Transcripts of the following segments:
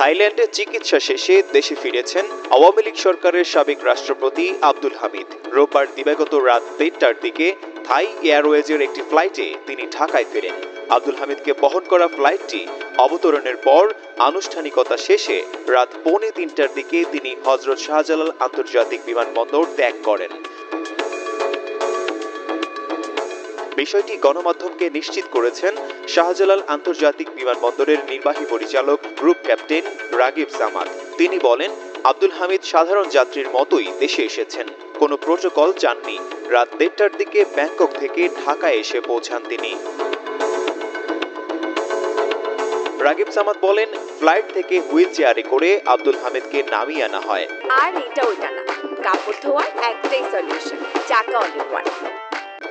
থাইল্যান্ডে চিকিৎসা শেষে দেশে ফিরেছেন আওয়ামী লীগ সরকারের সাবেক রাষ্ট্রপতি আব্দুল হামিদ। রোববার দিবাগত রাত 3টার দিকে থাই এয়ারওয়েজের একটি ফ্লাইটে তিনি ঢাকায় ফেরেন। আব্দুল হামিদকে বহন করা ফ্লাইটটি অবতরণের পর আনুষ্ঠানিকতা শেষে রাত 2:45টার দিকে তিনি হযরত শাহজালাল আন্তর্জাতিক বিমানবন্দর ত্যাগ করেন। বিষয়টি গণমাধ্যমকে নিশ্চিত করেছেন শাহজালাল আন্তর্জাতিক বিমানবন্দরের নির্বাহী পরিচালক গ্রুপ ক্যাপ্টেন রাগিব জামাত। তিনি বলেন, আব্দুল হামিদ সাধারণ যাত্রীর মতোই দেশে এসেছেন, কোনো প্রোটোকল চাননি। রাত 1:30টার দিকে ব্যাংকক থেকে ঢাকায় এসে পৌঁছান তিনি। রাগিব জামাত বলেন, ফ্লাইট থেকে হুইল চেয়ারে করে আব্দুল হামিদকে নামিয়ে আনা হয়। আর এটা ওইটা না, কাপড় ধোয়ার একটাই সলিউশন, চাকা অনেক ওয়ান।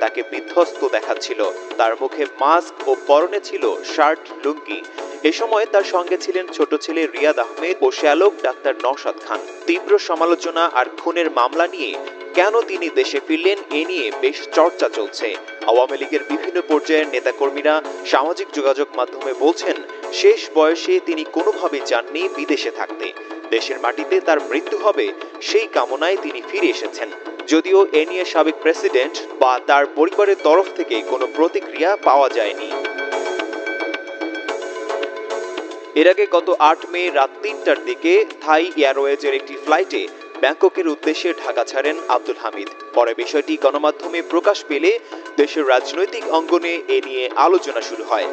তাকে বিধ্বস্ত দেখাচ্ছিল। তার মুখে মাস্ক ও পরনে ছিল শার্ট লুঙ্গি। এ সময় তার সঙ্গে ছিলেন ছোট ছেলে রিয়াদ আহমেদ ও শ্যালক ডাক্তার নওশাদ খান। তীব্র সমালোচনা আর খুনের মামলা নিয়ে কেন তিনি দেশে ফিরলেন এ নিয়ে বেশ চর্চা চলছে। আওয়ামী লীগের বিভিন্ন পর্যায়ের নেতাকর্মীরা সামাজিক যোগাযোগ মাধ্যমে বলছেন, শেষ বয়সে তিনি কোনোভাবেই চাননি বিদেশে থাকতে। দেশের মাটিতে তার মৃত্যু হবে সেই কামনায় তিনি ফিরে এসেছেন। যদিও এ নিয়ে সাবেক প্রেসিডেন্ট বা তার পরিবারের তরফ থেকে কোনো প্রতিক্রিয়া পাওয়া যায়নি। এর আগে গত 8 মে রাত 3টার দিকে থাই এয়ারওয়েজের একটি ফ্লাইটে ব্যাংককের উদ্দেশ্যে ঢাকা ছাড়েন আব্দুল হামিদ। পরে বিষয়টি গণমাধ্যমে প্রকাশ পেলে দেশের রাজনৈতিক অঙ্গনে এ নিয়ে আলোচনা শুরু হয়।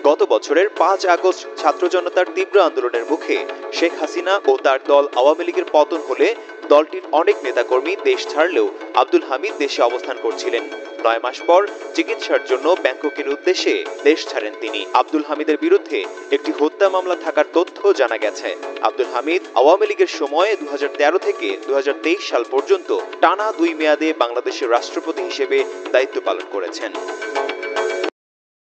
গত বছরের 5 আগস্ট ছাত্র জনতার তীব্র আন্দোলনের মুখে শেখ হাসিনা ও তার দল আওয়ামী লীগের পতন হলে দলটির অনেক নেতাকর্মী দেশ ছাড়লেও আব্দুল হামিদ দেশে অবস্থান করছিলেন। 9 মাস পর চিকিৎসার জন্য ব্যাংককের উদ্দেশ্যে দেশ ছাড়েন তিনি। আব্দুল হামিদের বিরুদ্ধে একটি হত্যা মামলা থাকার তথ্য জানা গেছে। আব্দুল হামিদ আওয়ামী লীগের সময়ে 2013 থেকে 2023 সাল পর্যন্ত টানা 2 মেয়াদে বাংলাদেশের রাষ্ট্রপতি হিসেবে দায়িত্ব পালন করেছেন।